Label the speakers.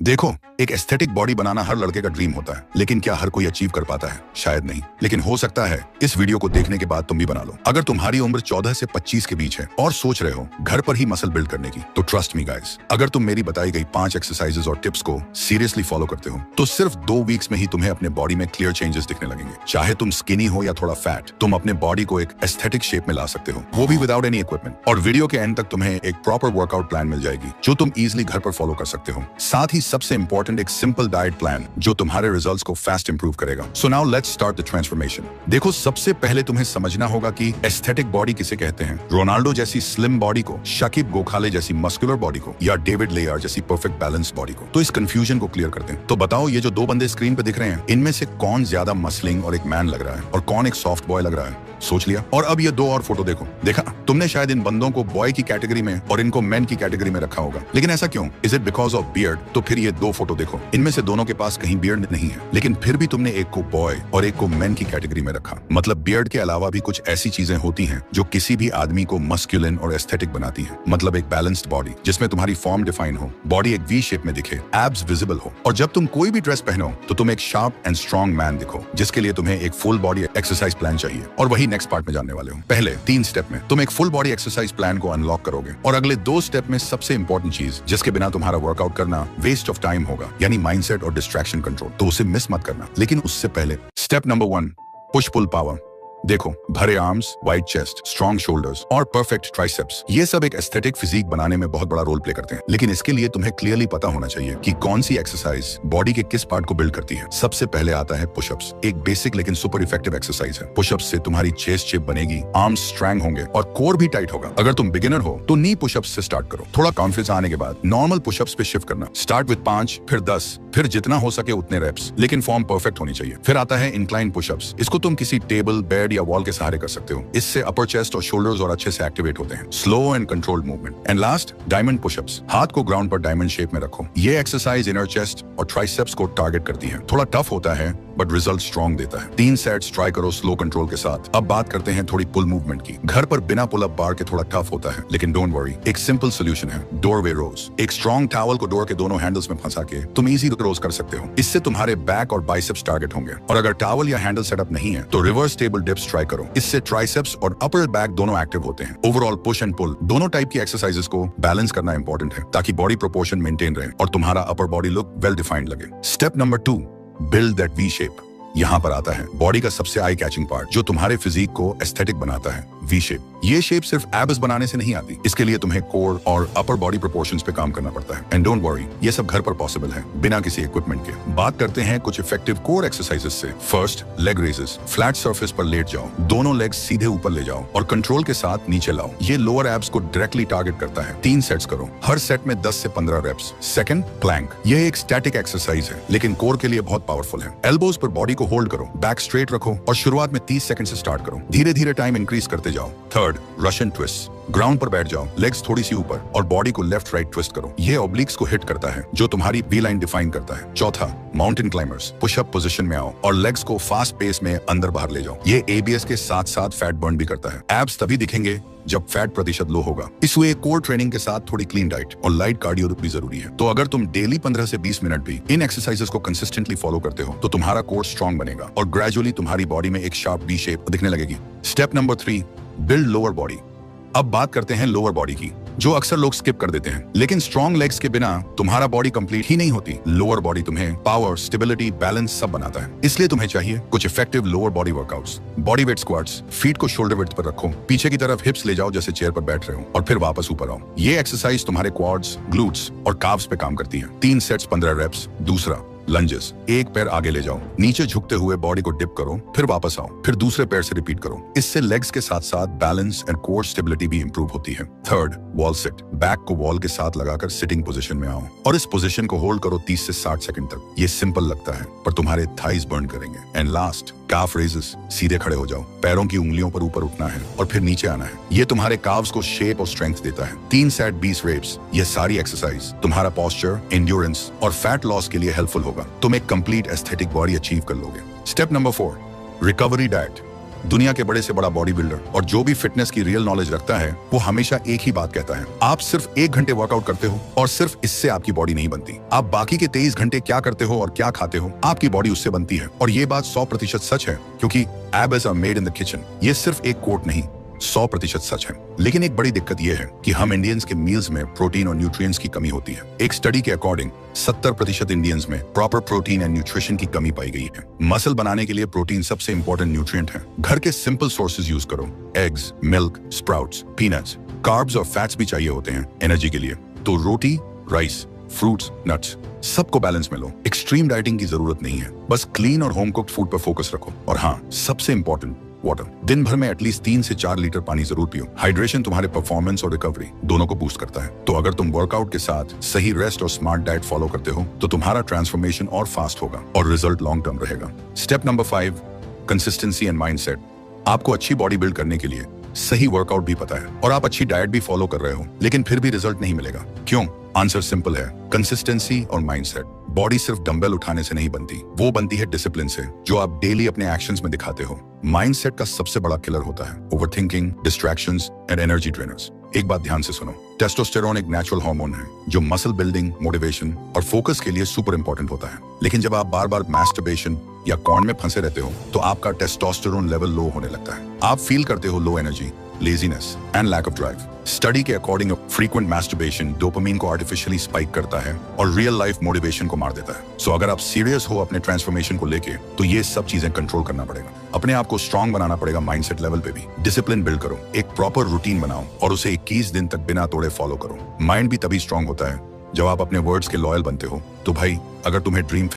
Speaker 1: देखो, एक aesthetic body बनाना हर लड़के का ड्रीम होता है, लेकिन क्या हर कोई अचीव कर पाता है? शायद नहीं, लेकिन हो सकता है इस वीडियो को देखने के बाद तुम भी बना लो। अगर तुम्हारी उम्र 14 से 25 के बीच है और सोच रहे हो घर पर ही मसल बिल्ड करने की, तो ट्रस्ट मी गाइस, अगर तुम मेरी बताई गई 5 एक्सरसाइजेस और टिप्स को सीरियसली फॉलो करते हो, तो सिर्फ 2 वीक्स में ही तुम्हें अपने बॉडी में क्लियर चेंजेस दिखने लगेंगे। चाहे तुम स्किनी हो या थोड़ा फैट, तुम अपने बॉडी को एक एस्थेटिक शेप में ला सकते हो, वो भी विदाउट एनी इक्विपमेंट। और वीडियो के एंड तक तुम्हें एक प्रॉपर वर्कआउट प्लान मिल जाएगी जो तुम इजिली घर पर फॉलो कर सकते हो। साथ ही सबसे इंपॉर्टेंट एक सिंपल डाइट प्लान जो तुम्हारे रिजल्ट्स को फास्ट इंप्रूव करेगा। So now let's start the transformation. देखो, सबसे पहले तुम्हें समझना होगा कि एस्थेटिक बॉडी किसे कहते हैं। रोनाल्डो जैसी स्लिम बॉडी को, शकीब गोखाले जैसी मस्कुलर बॉडी को, या डेविड लेयर जैसी परफेक्ट बैलेंस बॉडी को। तो इस कंफ्यूजन को क्लियर करते हैं। तो बताओ, ये जो 2 बंदे स्क्रीन पे दिख रहे हैं, इनमें से कौन ज्यादा मसलिंग और एक मैन लग रहा है और कौन एक सॉफ्ट बॉय लग रहा है? सोच लिया? और अब ये 2 और फोटो देखो। देखा, तुमने शायद इन बंदों को बॉय की कैटेगरी में और इनको मैन की कैटेगरी में रखा होगा, लेकिन ऐसा क्यों? Is it because of beard? तो फिर ये 2 फोटो देखो, इनमें से दोनों के पास कहीं बियर्ड नहीं है, लेकिन फिर भी तुमने एक को बॉय और एक को मैन की कैटेगरी में रखा। मतलब बियर्ड के अलावा भी कुछ ऐसी चीजें होती हैं जो किसी भी आदमी को मस्कुलिन और एस्थेटिक बनाती हैं। मतलब एक बैलेंस्ड बॉडी जिसमें तुम्हारी फॉर्म डिफाइन हो, बॉडी एक वी शेप में दिखे, एब्स विजिबल हो, और जब तुम कोई भी ड्रेस पहनो तो तुम एक शार्प एंड स्ट्रॉन्ग मैन दिखो, जिसके लिए तुम्हें एक फुल बॉडी एक्सरसाइज प्लान चाहिए। और वही नेक्स्ट पार्ट में जानने वाले हो। पहले 3 स्टेप में तुम एक फुल बॉडी एक्सरसाइज प्लान को अनलॉक करोगे, और अगले 2 स्टेप में सबसे इंपॉर्टेंट चीज जिसके बिना तुम्हारा वर्कआउट करना वेस्ट ऑफ टाइम होगा, यानी माइंडसेट और डिस्ट्रैक्शन कंट्रोल। तो उसे मिस मत करना। लेकिन उससे पहले step number 1, push pull power. देखो, भरे arms, wide chest, strong shoulders और परफेक्ट ट्राइसेप्स, ये सब एक एस्थेटिक फिजिक बनाने में बहुत बड़ा रोल प्ले करते हैं। लेकिन इसके लिए तुम्हें क्लियरली पता होना चाहिए कि कौन सी एक्सरसाइज बॉडी के किस पार्ट को बिल्ड करती है। सबसे पहले आता है पुशअप्स। एक बेसिक लेकिन सुपर इफेक्टिव एक्सरसाइज है। पुशअप्स से तुम्हारी चेस्ट शेप बनेगी, आर्म्स स्ट्रॉन्ग होंगे और कोर भी टाइट होगा। अगर तुम बिगिनर हो तो नी पुशअप्स से स्टार्ट करो। थोड़ा कॉन्फिडेंस आने के बाद नॉर्मल पुशअप्स पे शिफ्ट करना। स्टार्ट विद 5, फिर 10, फिर जितना हो सके उतने रेप्स, लेकिन फॉर्म परफेक्ट होनी चाहिए। फिर आता है इंक्लाइन पुशअप्स। इसको तुम किसी टेबल, बेड या वॉल के सहारे कर सकते हो। इससे अपर चेस्ट और शोल्डर्स और अच्छे से एक्टिवेट होते हैं। Slow and controlled movement. And last, diamond pushups. हाथ को ग्राउंड पर डायमंड शेप में रखो। ये एक्सरसाइज इनर चेस्ट और ट्राइसेप्स को टारगेट करती है। थोड़ा टफ होता है बट रिजल्ट स्ट्रॉन्ग देता है। 3 सेट्स ट्राई करो स्लो कंट्रोल के साथ। अब बात करते हैं थोड़ी पुल मूवमेंट की। घर पर बिना पुल अप बार के थोड़ा टफ होता है, लेकिन डोंट वरी, एक सिंपल सोल्यूशन है, डोरवे रोज। एक स्ट्रॉन्ग टॉवल को डोर के दोनों हैंडल्स में फंसा के तुम इजी रोज कर सकते हो। इससे तुम्हारे बैक और बाइसेप्स टारगेट होंगे। और अगर टॉवल या हैंडल सेटअप नहीं है तो रिवर्स टेबल डिप्स ट्राई करो। इससे ट्राइसेप्स और अपर बैक दोनों एक्टिव होते हैं। ओवरऑल पुश एंड पुल दोनों टाइप की एक्सरसाइजेस को बैलेंस करना इंपॉर्टेंट है, ताकि बॉडी प्रोपोर्शन मेंटेन रहे और तुम्हारा upper body look well defined लगे। Step number 2, build that V shape. यहाँ पर आता है बॉडी का सबसे आई कैचिंग पार्ट जो तुम्हारे फिजिक को एस्थेटिक बनाता है, वी शेप। ये शेप सिर्फ एब्स बनाने से नहीं आती। इसके लिए तुम्हें कोर और अपर बॉडी प्रोपोर्शंस पे काम करना पड़ता है। एंड डोंट वरी, ये सब घर पर पॉसिबल है बिना किसी इक्विपमेंट के। बात करते हैं कुछ इफेक्टिव कोर एक्सरसाइजेस से। First, leg raises. Flat surface पर लेट जाओ, दोनों लेग्स सीधे ऊपर ले जाओ और कंट्रोल के साथ नीचे लाओ। ये लोअर एब्स को डायरेक्टली टारगेट करता है। 3 सेट्स करो, हर सेट में 10 से 15 रेप्स। Second, Planck. यह एक स्टैटिक एक्सरसाइज है, लेकिन कोर के लिए बहुत पावरफुल है। एल्बोज पर बॉडी को होल्ड करो, बैक स्ट्रेट रखो और शुरुआत में 30 सेकंड से स्टार्ट करो। धीरे धीरे टाइम इंक्रीज करते जाओ। Third, Russian twist. ग्राउंड पर बैठ जाओ, लेग्स थोड़ी सी ऊपर और बॉडी को लेफ्ट राइट ट्विस्ट करो। ये ऑब्लिक्स को हिट करता है जो तुम्हारी वी लाइन डिफाइन करता है। चौथा, माउंटेन क्लाइंबर्स। पुशअप पोजीशन में आओ और लेग्स को फास्ट पेस में अंदर बाहर ले जाओ। ये एबीएस के साथ साथ फैट बर्न भी करता है। एब्स तभी दिखेंगे जब फैट प्रतिशत लो होगा। इसलिए कोर ट्रेनिंग के साथ थोड़ी क्लीन डाइट और लाइट कार्डियो भी जरूरी है। तो अगर तुम डेली 15 से 20 मिनट भी इन एक्सरसाइजेस को कंसिस्टेंटली फॉलो करते हो तो तुम्हारा कोर स्ट्रॉन्ग बनेगा और ग्रेजुअली तुम्हारी बॉडी में एक शार्प वी शेप दिखने लगेगी। Step number 3, build lower body. अब बात करते हैं लोअर बॉडी की, जो अक्सर लोग स्किप कर देते हैं। लेकिन स्ट्रॉन्ग लेग्स के बिना तुम्हारा बॉडी कंप्लीट ही नहीं होती। लोअर बॉडी तुम्हें पावर, स्टेबिलिटी, बैलेंस सब बनाता है। इसलिए तुम्हें चाहिए कुछ effective lower body workouts. Body weight squats. Feet को शोल्डर विड्थ पर रखो, पीछे की तरफ हिप्स ले जाओ जैसे चेयर पर बैठ रहे हो और फिर वापस ऊपर आओ। ये एक्सरसाइज तुम्हारे क्वाड्स, ग्लूट्स और काव्स पे काम करती है। 3 सेट्स 15 रेप्स। दूसरा, लंजेस। एक पैर आगे ले जाओ, नीचे झुकते हुए बॉडी को डिप करो, फिर वापस आओ, फिर दूसरे पैर से रिपीट करो। इससे लेग्स के साथ साथ बैलेंस एंड कोर स्टेबिलिटी भी इंप्रूव होती है। Third, wall sit. बैक को वॉल के साथ लगाकर सिटिंग पोजीशन में आओ और इस पोजीशन को होल्ड करो 30 से 60 सेकंड तक। ये सिंपल लगता है पर तुम्हारे थाइज बर्न करेंगे। And last, calf raises. सीधे खड़े हो जाओ, पैरों की उंगलियों पर ऊपर उठना है और फिर नीचे आना है। ये तुम्हारे काव्स को शेप और स्ट्रेंथ देता है। 3 सेट 20 रेप्स। ये सारी एक्सरसाइज तुम्हारा पोस्चर, एंड्योरेंस और फैट लॉस के लिए हेल्पफुल होगा। तुम एक कंप्लीट एस्थेटिक बॉडी अचीव कर लोगे। Step number 4, recovery diet. दुनिया के बड़े से बड़ा बॉडी बिल्डर और जो भी फिटनेस की रियल नॉलेज रखता है वो हमेशा एक ही बात कहता है, आप सिर्फ 1 घंटे वर्कआउट करते हो और सिर्फ इससे आपकी बॉडी नहीं बनती। आप बाकी के 23 घंटे क्या करते हो और क्या खाते हो, आपकी बॉडी उससे बनती है। और ये बात 100% सच है, क्योंकि abs are made in the kitchen. ये सिर्फ एक कोट नहीं, 100% सच है। लेकिन एक बड़ी दिक्कत यह है कि हम इंडियंस के मील्स में प्रोटीन और न्यूट्रिएंट्स की कमी होती है। एक स्टडी के अकॉर्डिंग 70% इंडियंस में प्रॉपर प्रोटीन एंड न्यूट्रिशन की कमी पाई गई है। मसल बनाने के लिए प्रोटीन सबसे इंपॉर्टेंट न्यूट्रिएंट है। घर के सिंपल सोर्सेज यूज करो, eggs, milk, sprouts, peanuts. Carbs और फैट्स भी चाहिए होते हैं एनर्जी के लिए, तो रोटी, राइस, फ्रूट्स, नट्स, सबको बैलेंस में लो। एक्सट्रीम डाइटिंग की जरूरत नहीं है, बस क्लीन और होम कुक्ड फूड पर फोकस रखो। और हाँ, सबसे इंपॉर्टेंट, वाटर। दिन भर में एटलीस्ट 3 से 4 लीटर पानी जरूर पियो। हाइड्रेशन तुम्हारे परफॉर्मेंस और रिकवरी दोनों को बूस्ट करता है। तो अगर तुम वर्कआउट के साथ सही रेस्ट और स्मार्ट डाइट फॉलो करते हो तो तुम्हारा ट्रांसफॉर्मेशन और फास्ट होगा और रिजल्ट लॉन्ग टर्म रहेगा। Step number 5, consistency and mindset. आपको अच्छी बॉडी बिल्ड करने के लिए सही वर्कआउट भी पता है और आप अच्छी डाइट भी फॉलो कर रहे हो, लेकिन फिर भी रिजल्ट नहीं मिलेगा। क्यों? आंसर सिंपल है, कंसिस्टेंसी और माइंडसेट। बॉडी सिर्फ डंबल उठाने से नहीं बनती, वो बनती है डिसिप्लिन से, जो आप डेली अपने एक्शंस में दिखाते हो। माइंडसेट का सबसे बड़ा किलर होता है overthinking, distractions and energy drainers. एक बात ध्यान से सुनो, टेस्टोस्टेरोन एक नेचुरल हार्मोन है जो मसल बिल्डिंग, मोटिवेशन और फोकस के लिए सुपर इंपॉर्टेंट होता है। लेकिन जब आप बार बार मैस्टरबेशन या कॉर्न में फंसे रहते हो तो आपका टेस्टोस्टेरोन लेवल लो होने लगता है। आप फील करते हो low energy, laziness and lack of drive. Study के अकॉर्डिंग फ्रीक्वेंट मैस्टरबेशन डोपामिन को आर्टिफिशियली स्पाइक करता है और रियल लाइफ मोटिवेशन को मार देता है। सो अगर आप सीरियस हो अपने ट्रांसफॉर्मेशन को लेके तो ये सब चीजें कंट्रोल करना पड़ेगा। अपने आप को स्ट्रांग बनाना पड़ेगा माइंडसेट लेवल पे भी। डिसिप्लिन बिल्ड करो, एक प्रॉपर रूटीन बनाओ और उसे 21 दिन तक बिना तोड़े फॉलो करो। माइंड भी तभी स्ट्रांग होता है जब आप अपने वर्ड्स के लॉयल बनते हो। तो भाई, अगर तुम्हें ड्रीम